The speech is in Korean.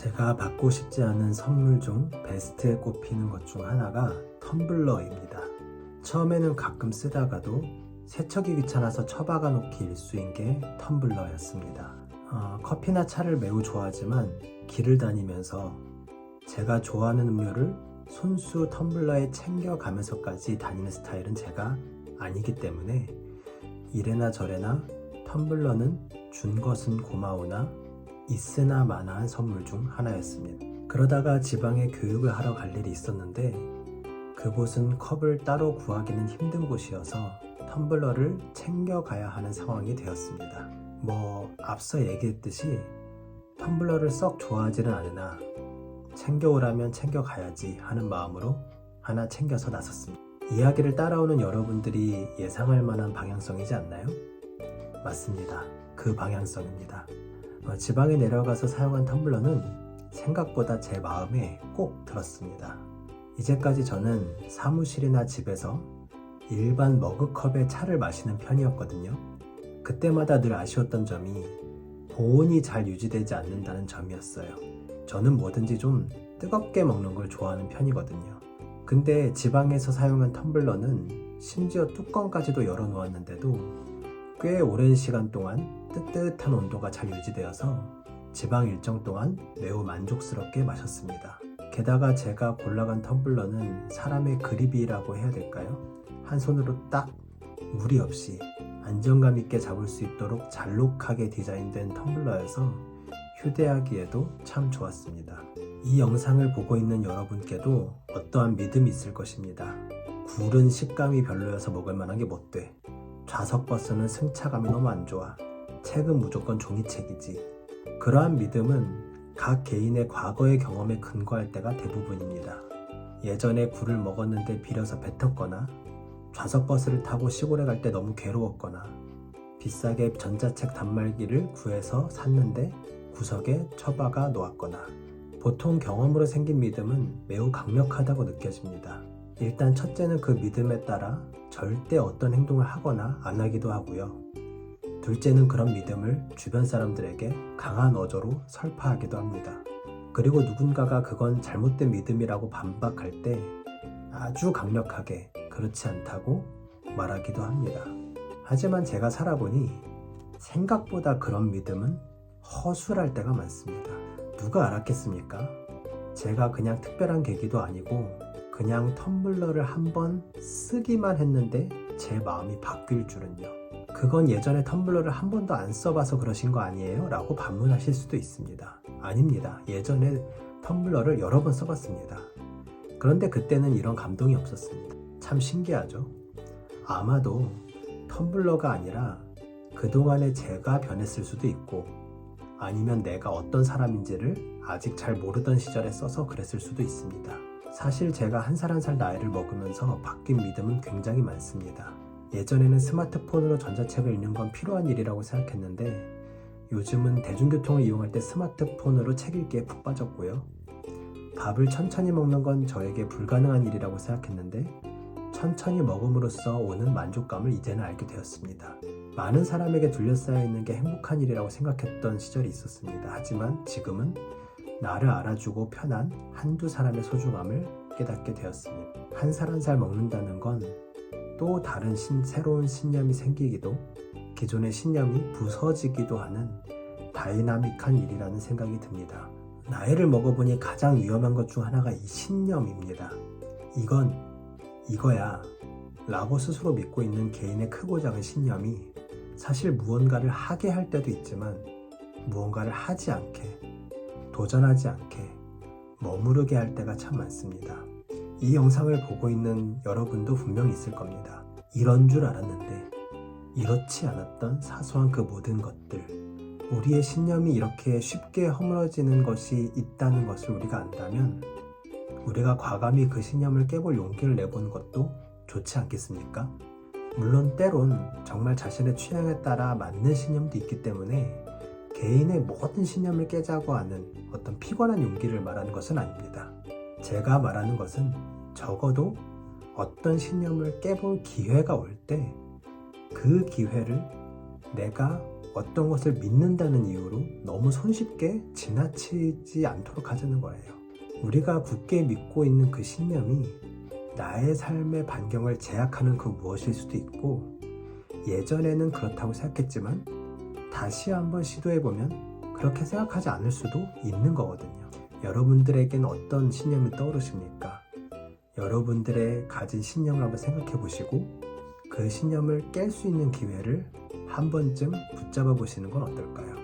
제가 받고 싶지 않은 선물 중 베스트에 꼽히는 것 중 하나가 텀블러입니다. 처음에는 가끔 쓰다가도 세척이 귀찮아서 처박아 놓기 일쑤인 게 텀블러였습니다. 커피나 차를 매우 좋아하지만 길을 다니면서 제가 좋아하는 음료를 손수 텀블러에 챙겨가면서까지 다니는 스타일은 제가 아니기 때문에 이래나 저래나 텀블러는 준 것은 고마우나 있으나 마나한 선물 중 하나였습니다. 그러다가 지방에 교육을 하러 갈 일이 있었는데 그곳은 컵을 따로 구하기는 힘든 곳이어서 텀블러를 챙겨가야 하는 상황이 되었습니다. 앞서 얘기했듯이 텀블러를 썩 좋아하지는 않으나 챙겨오라면 챙겨가야지 하는 마음으로 하나 챙겨서 나섰습니다. 이야기를 따라오는 여러분들이 예상할 만한 방향성이지 않나요? 맞습니다. 그 방향성입니다. 지방에 내려가서 사용한 텀블러는 생각보다 제 마음에 꼭 들었습니다. 이제까지 저는 사무실이나 집에서 일반 머그컵에 차를 마시는 편이었거든요. 그때마다 늘 아쉬웠던 점이 보온이 잘 유지되지 않는다는 점이었어요. 저는 뭐든지 좀 뜨겁게 먹는 걸 좋아하는 편이거든요. 근데 지방에서 사용한 텀블러는 심지어 뚜껑까지도 열어놓았는데도 꽤 오랜 시간 동안 뜨뜻한 온도가 잘 유지되어서 지방 일정 동안 매우 만족스럽게 마셨습니다. 게다가 제가 골라간 텀블러는 사람의 그립이라고 해야 될까요? 한 손으로 딱 무리 없이 안정감 있게 잡을 수 있도록 잘록하게 디자인된 텀블러여서 휴대하기에도 참 좋았습니다. 이 영상을 보고 있는 여러분께도 어떠한 믿음이 있을 것입니다. 굴은 식감이 별로여서 먹을 만한 게 못 돼. 좌석 버스는 승차감이 너무 안 좋아. 책은 무조건 종이책이지. 그러한 믿음은 각 개인의 과거의 경험에 근거할 때가 대부분입니다. 예전에 굴을 먹었는데 비려서 뱉었거나 좌석 버스를 타고 시골에 갈 때 너무 괴로웠거나 비싸게 전자책 단말기를 구해서 샀는데 구석에 처박아 놓았거나 보통 경험으로 생긴 믿음은 매우 강력하다고 느껴집니다. 일단 첫째는 그 믿음에 따라 절대 어떤 행동을 하거나 안 하기도 하고요. 둘째는 그런 믿음을 주변 사람들에게 강한 어조로 설파하기도 합니다. 그리고 누군가가 그건 잘못된 믿음이라고 반박할 때 아주 강력하게 그렇지 않다고 말하기도 합니다. 하지만 제가 살아보니 생각보다 그런 믿음은 허술할 때가 많습니다. 누가 알았겠습니까? 제가 그냥 특별한 계기도 아니고 그냥 텀블러를 한번 쓰기만 했는데 제 마음이 바뀔 줄은요. 그건 예전에 텀블러를 한 번도 안 써봐서 그러신 거 아니에요? 라고 반문하실 수도 있습니다. 아닙니다. 예전에 텀블러를 여러 번 써봤습니다. 그런데 그때는 이런 감동이 없었습니다. 참 신기하죠? 아마도 텀블러가 아니라 그동안에 제가 변했을 수도 있고 아니면 내가 어떤 사람인지를 아직 잘 모르던 시절에 써서 그랬을 수도 있습니다. 사실 제가 한 살 한 살 나이를 먹으면서 바뀐 믿음은 굉장히 많습니다. 예전에는 스마트폰으로 전자책을 읽는 건 필요한 일이라고 생각했는데 요즘은 대중교통을 이용할 때 스마트폰으로 책 읽기에 푹 빠졌고요. 밥을 천천히 먹는 건 저에게 불가능한 일이라고 생각했는데 천천히 먹음으로써 오는 만족감을 이제는 알게 되었습니다. 많은 사람에게 둘러싸여 있는 게 행복한 일이라고 생각했던 시절이 있었습니다. 하지만 지금은 나를 알아주고 편한 한두 사람의 소중함을 깨닫게 되었습니다. 한 살 한 살 먹는다는 건 또 다른 새로운 신념이 생기기도 기존의 신념이 부서지기도 하는 다이나믹한 일이라는 생각이 듭니다. 나이를 먹어보니 가장 위험한 것 중 하나가 이 신념입니다. 이거야 라고 스스로 믿고 있는 개인의 크고 작은 신념이 사실 무언가를 하게 할 때도 있지만 무언가를 하지 않게 도전하지 않게 머무르게 할 때가 참 많습니다. 이 영상을 보고 있는 여러분도 분명히 있을 겁니다. 이런 줄 알았는데 이렇지 않았던 사소한 그 모든 것들, 우리의 신념이 이렇게 쉽게 허물어지는 것이 있다는 것을 우리가 안다면 우리가 과감히 그 신념을 깨볼 용기를 내보는 것도 좋지 않겠습니까? 물론 때론 정말 자신의 취향에 따라 맞는 신념도 있기 때문에 개인의 모든 신념을 깨자고 하는 어떤 피곤한 용기를 말하는 것은 아닙니다. 제가 말하는 것은 적어도 어떤 신념을 깨볼 기회가 올 때 그 기회를 내가 어떤 것을 믿는다는 이유로 너무 손쉽게 지나치지 않도록 하자는 거예요. 우리가 굳게 믿고 있는 그 신념이 나의 삶의 반경을 제약하는 그 무엇일 수도 있고, 예전에는 그렇다고 생각했지만 다시 한번 시도해보면 그렇게 생각하지 않을 수도 있는 거거든요. 여러분들에겐 어떤 신념이 떠오르십니까? 여러분들의 가진 신념을 한번 생각해 보시고 그 신념을 깰 수 있는 기회를 한 번쯤 붙잡아 보시는 건 어떨까요?